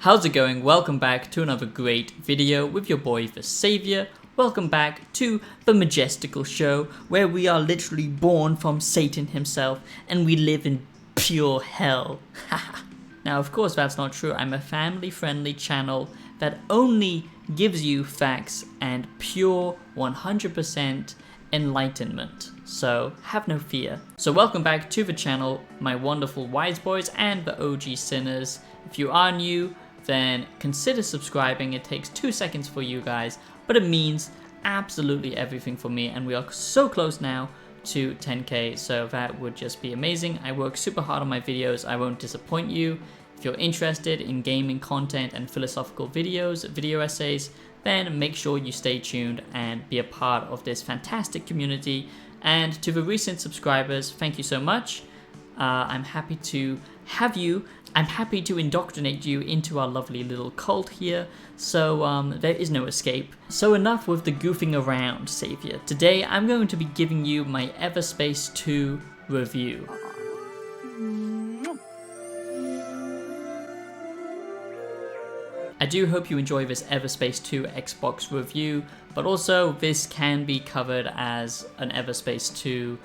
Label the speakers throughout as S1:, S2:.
S1: How's it going? Welcome back to another great video with your boy the Savior. Welcome back to the Majestical Show, where we are literally born from Satan himself and we live in pure hell. Now of course that's not true. I'm a family friendly channel that only gives you facts and pure 100% enlightenment. So have no fear. So welcome back to the channel, my wonderful wise boys and the OG sinners. If you are new, then consider subscribing. It takes 2 seconds for you guys, but it means absolutely everything for me, and we are so close now to 10k, so that would just be amazing. I work super hard on my videos. I won't disappoint you. If you're interested in gaming content and philosophical videos, video essays, then make sure you stay tuned and be a part of this fantastic community. And to the recent subscribers, thank you so much. I'm happy to have you. I'm happy to indoctrinate you into our lovely little cult here, so there is no escape. So enough with the goofing around, Savior. Today I'm going to be giving you my Everspace 2 review. I do hope you enjoy this Everspace 2 Xbox review, but also this can be covered as an Everspace 2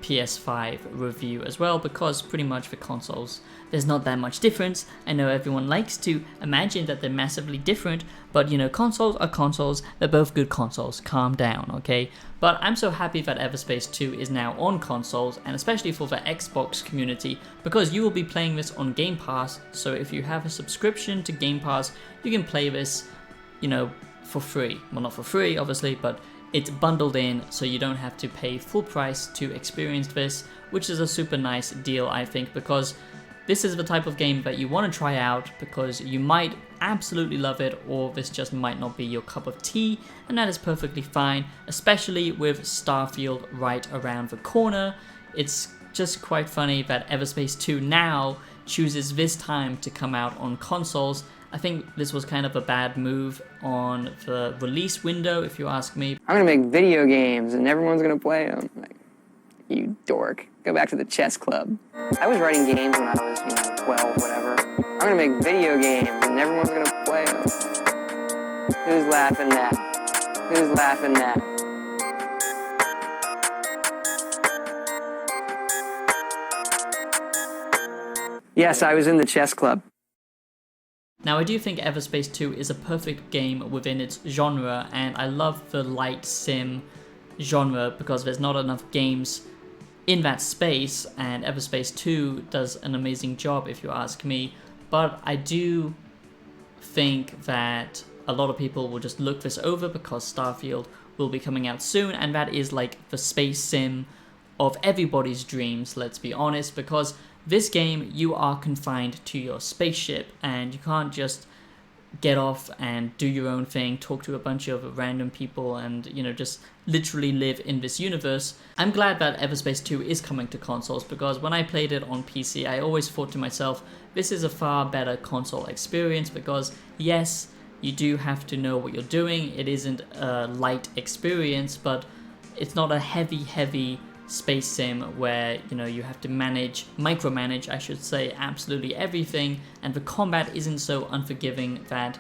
S1: Ps5 review as well, because pretty much the consoles, there's not that much difference. I know everyone likes to imagine that they're massively different, but you know, consoles are consoles, they're both good consoles, calm down, okay? But I'm so happy that Everspace 2 is now on consoles, and especially for the Xbox community, because you will be playing this on Game Pass. So if you have a subscription to Game Pass, you can play this, you know, for free. Well, not for free obviously, but it's bundled in, so you don't have to pay full price to experience this, which is a super nice deal, I think, because this is the type of game that you want to try out, because you might absolutely love it, or this just might not be your cup of tea, and that is perfectly fine, especially with Starfield right around the corner. It's just quite funny that Everspace 2 now chooses this time to come out on consoles. I think this was kind of a bad move on the release window, if you ask me.
S2: I'm gonna make video games and everyone's gonna play them. Like, you dork. Go back to the chess club. I was writing games when I was, 12, whatever. I'm gonna make video games and everyone's gonna play them. Who's laughing now? Who's laughing now? Yes, I was in the chess club.
S1: Now I do think Everspace 2 is a perfect game within its genre, and I love the light sim genre because there's not enough games in that space, and Everspace 2 does an amazing job if you ask me. But I do think that a lot of people will just look this over because Starfield will be coming out soon, and that is like the space sim of everybody's dreams, let's be honest, because this game, you are confined to your spaceship, and you can't just get off and do your own thing, talk to a bunch of random people, and, just literally live in this universe. I'm glad that Everspace 2 is coming to consoles, because when I played it on PC, I always thought to myself, this is a far better console experience, because yes, you do have to know what you're doing. It isn't a light experience, but it's not a heavy space sim where you have to micromanage I should say, absolutely everything, and the combat isn't so unforgiving that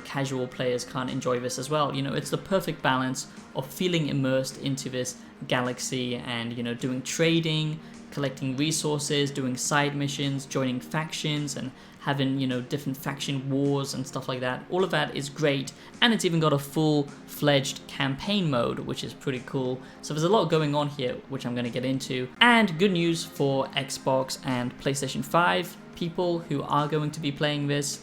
S1: casual players can't enjoy this as well. It's the perfect balance of feeling immersed into this galaxy and doing trading, collecting resources, doing side missions, joining factions, and having different faction wars and stuff like that. All of that is great, and it's even got a full-fledged campaign mode, which is pretty cool. So there's a lot going on here, which I'm going to get into. And good news for Xbox and PlayStation 5 people who are going to be playing this.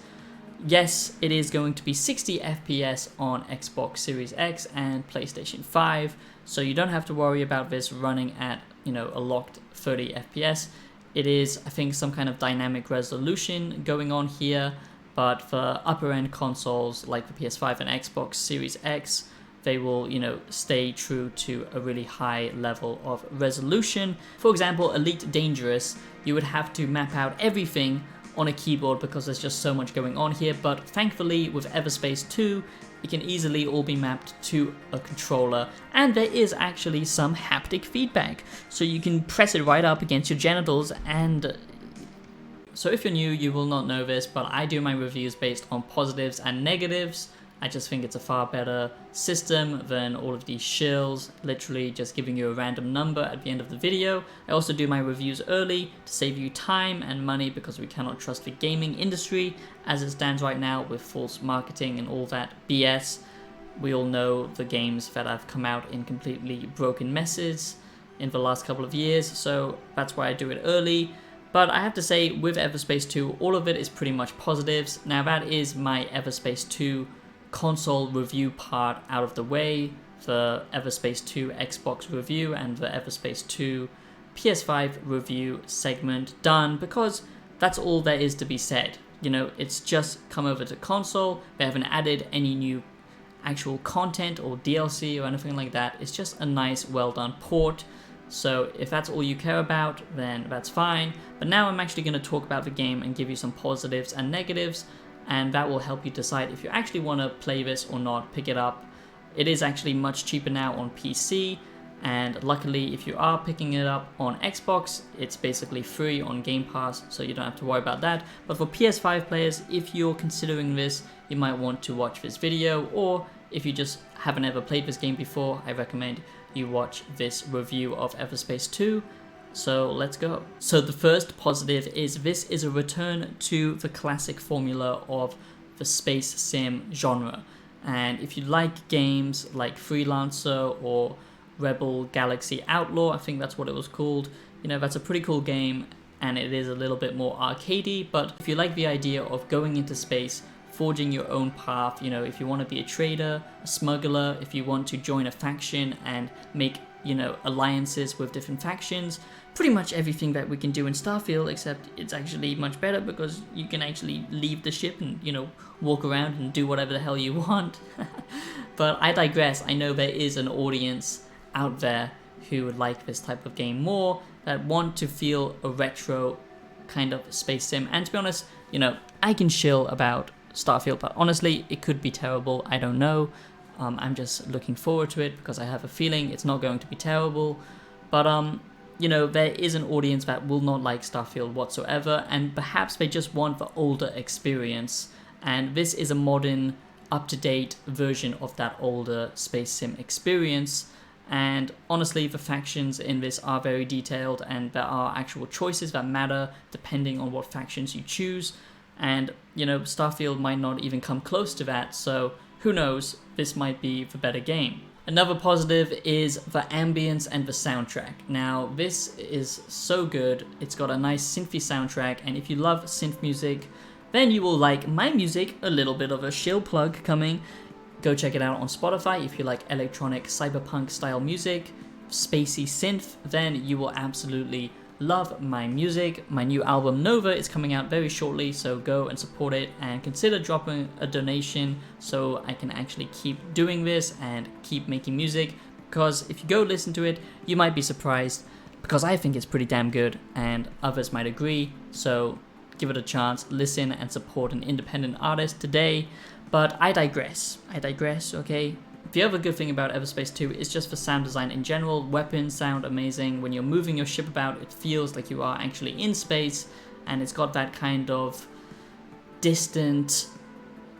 S1: Yes, it is going to be 60 FPS on Xbox Series X and PlayStation 5, so you don't have to worry about this running at a locked 30 FPS. It is, I think, some kind of dynamic resolution going on here, but for upper end consoles like the PS5 and Xbox Series X, they will, stay true to a really high level of resolution. For example, Elite Dangerous, you would have to map out everything on a keyboard because there's just so much going on here, but thankfully with Everspace 2, it can easily all be mapped to a controller, and there is actually some haptic feedback, so you can press it right up against your genitals and So if you're new, you will not know this, but I do my reviews based on positives and negatives. I just think it's a far better system than all of these shills, literally just giving you a random number at the end of the video. I also do my reviews early to save you time and money, because we cannot trust the gaming industry as it stands right now with false marketing and all that BS. We all know the games that have come out in completely broken messes in the last couple of years, so that's why I do it early. But I have to say, with Everspace 2, all of it is pretty much positives. Now that is my Everspace 2 console review part out of the way, the Everspace 2 Xbox review and the Everspace 2 PS5 review segment done, because that's all there is to be said. You know, it's just come over to console. They haven't added any new actual content or DLC or anything like that. It's just a nice, well done port. So if that's all you care about, then that's fine. But now I'm actually going to talk about the game and give you some positives and negatives, and that will help you decide if you actually want to play this or not, pick it up. It is actually much cheaper now on PC, and luckily if you are picking it up on Xbox, it's basically free on Game Pass, so you don't have to worry about that. But for PS5 players, if you're considering this, you might want to watch this video, or if you just haven't ever played this game before, I recommend you watch this review of Everspace 2. So let's go. So the first positive is this is a return to the classic formula of the space sim genre. And if you like games like Freelancer or Rebel Galaxy Outlaw, I think that's what it was called, you know, that's a pretty cool game, and it is a little bit more arcadey. But if you like the idea of going into space, forging your own path, you know, if you want to be a trader, a smuggler, if you want to join a faction and make, you know, alliances with different factions, pretty much everything that we can do in Starfield, except it's actually much better because you can actually leave the ship and, you know, walk around and do whatever the hell you want. But I digress. I know there is an audience out there who would like this type of game more, that want to feel a retro kind of space sim. And to be honest, you know, I can chill about Starfield, but honestly, it could be terrible. I don't know. I'm just looking forward to it because I have a feeling it's not going to be terrible. But you know, there is an audience that will not like Starfield whatsoever, and perhaps they just want the older experience. And this is a modern, up-to-date version of that older space sim experience. And honestly, the factions in this are very detailed, and there are actual choices that matter depending on what factions you choose. And, you know, Starfield might not even come close to that, so who knows, this might be the better game. Another positive is the ambience and the soundtrack. Now, this is so good. It's got a nice synthy soundtrack, and if you love synth music, then you will like my music. A little bit of a shill plug coming. Go check it out on Spotify if you like electronic cyberpunk style music, spacey synth, then you will absolutely love my music. My new album Nova is coming out very shortly, so go and support it and consider dropping a donation so I can actually keep doing this and keep making music, because if you go listen to it, you might be surprised, because I think it's pretty damn good and others might agree. So give it a chance, listen and support an independent artist today. But I digress, okay? The other good thing about Everspace 2 is just the sound design in general. Weapons sound amazing. When you're moving your ship about, it feels like you are actually in space, and it's got that kind of distant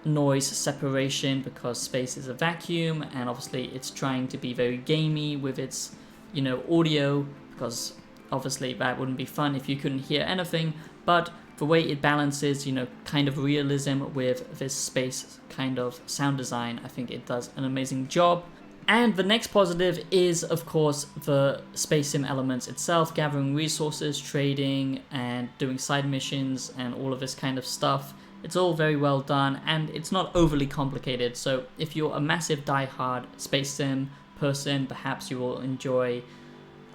S1: noise separation because space is a vacuum, and obviously it's trying to be very gamey with its, you know, audio, because obviously that wouldn't be fun if you couldn't hear anything. But the way it balances, you know, kind of realism with this space kind of sound design, I think it does an amazing job. And the next positive is, of course, the space sim elements itself, gathering resources, trading, and doing side missions, and all of this kind of stuff. It's all very well done, and it's not overly complicated. So if you're a massive die-hard space sim person, perhaps you will enjoy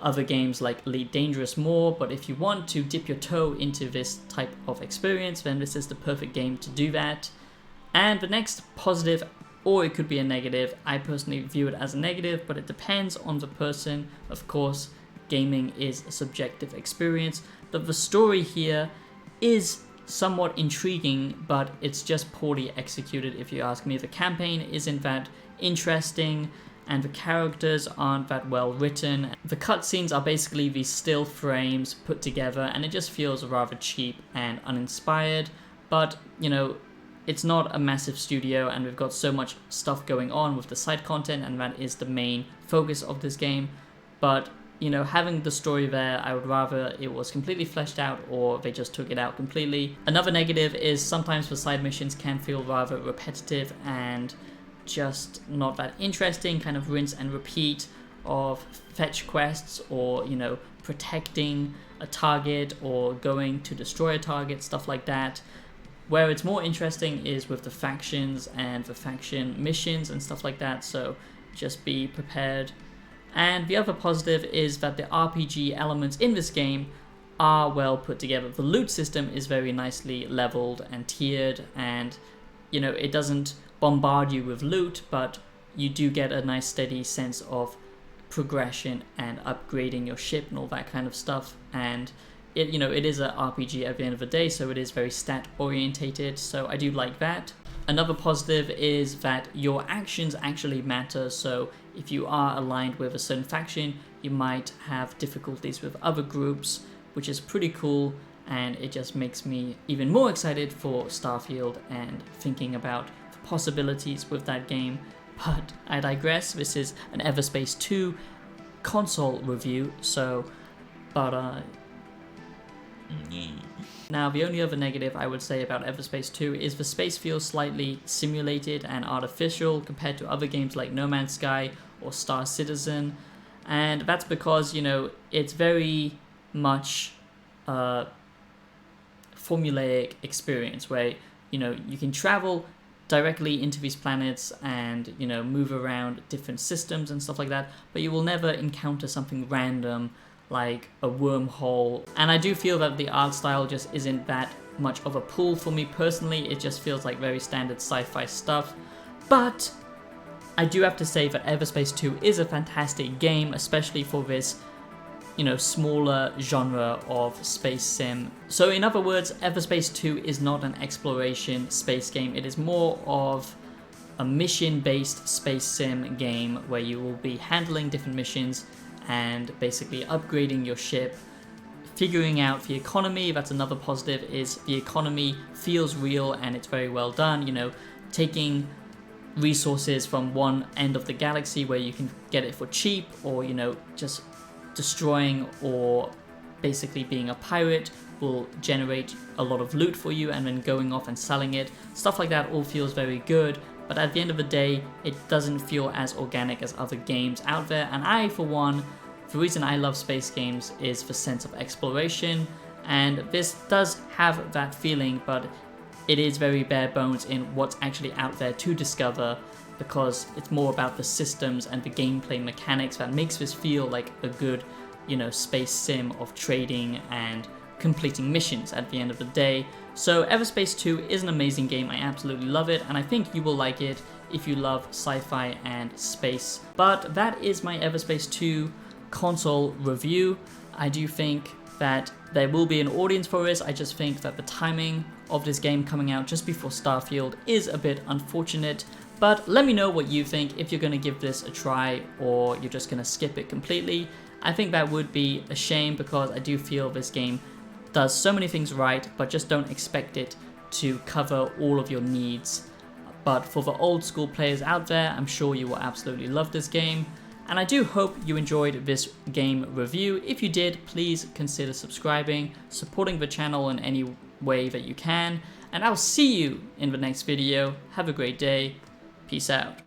S1: other games like Elite Dangerous more, but if you want to dip your toe into this type of experience, then this is the perfect game to do that. And the next positive, or it could be a negative, I personally view it as a negative, but it depends on the person. Of course, gaming is a subjective experience, but the story here is somewhat intriguing, but it's just poorly executed if you ask me. The campaign isn't that interesting. and the characters aren't that well written. The cutscenes are basically these still frames put together, and it just feels rather cheap and uninspired. But, you know, it's not a massive studio, and we've got so much stuff going on with the side content, and that is the main focus of this game. But, you know, having the story there, I would rather it was completely fleshed out, or they just took it out completely. Another negative is sometimes the side missions can feel rather repetitive and just not that interesting, kind of rinse and repeat of fetch quests, or, you know, protecting a target or going to destroy a target, stuff like that. Where it's more interesting is with the factions and the faction missions and stuff like that, so just be prepared. And the other positive is that the RPG elements in this game are well put together. The loot system is very nicely leveled and tiered, and, you know, it doesn't bombard you with loot, but you do get a nice steady sense of progression and upgrading your ship and all that kind of stuff. And it, you know, it is an RPG at the end of the day, so it is very stat orientated, so I do like that. Another positive is that your actions actually matter, so if you are aligned with a certain faction, you might have difficulties with other groups, which is pretty cool, and it just makes me even more excited for Starfield and thinking about the possibilities with that game. But I digress. This is an Everspace 2 console review, so, now, the only other negative I would say about Everspace 2 is the space feels slightly simulated and artificial compared to other games like No Man's Sky or Star Citizen, and that's because, you know, it's very much a formulaic experience where, you know, you can travel directly into these planets and, you know, move around different systems and stuff like that, but you will never encounter something random like a wormhole. And I do feel that the art style just isn't that much of a pull for me personally. It just feels like very standard sci-fi stuff. But I do have to say that Everspace 2 is a fantastic game, especially for this, you know, smaller genre of space sim. So in other words, Everspace 2 is not an exploration space game. It is more of a mission-based space sim game where you will be handling different missions and basically upgrading your ship, figuring out the economy. That's another positive, is the economy feels real and it's very well done. You know, taking resources from one end of the galaxy where you can get it for cheap, or, you know, just destroying or basically being a pirate will generate a lot of loot for you, and then going off and selling it. Stuff like that all feels very good. But at the end of the day, it doesn't feel as organic as other games out there. And I, for one, the reason I love space games is the sense of exploration. And this does have that feeling, but it is very bare bones in what's actually out there to discover, because it's more about the systems and the gameplay mechanics that makes this feel like a good, you know, space sim of trading and completing missions at the end of the day. So Everspace 2 is an amazing game. I absolutely love it, and I think you will like it if you love sci-fi and space. But that is my Everspace 2 console review. I do think that there will be an audience for this. I just think that the timing of this game coming out just before Starfield is a bit unfortunate. But let me know what you think, if you're going to give this a try or you're just going to skip it completely. I think that would be a shame, because I do feel this game does so many things right, but just don't expect it to cover all of your needs. But for the old school players out there, I'm sure you will absolutely love this game. And I do hope you enjoyed this game review. If you did, please consider subscribing, supporting the channel in any way that you can. And I'll see you in the next video. Have a great day. Peace out.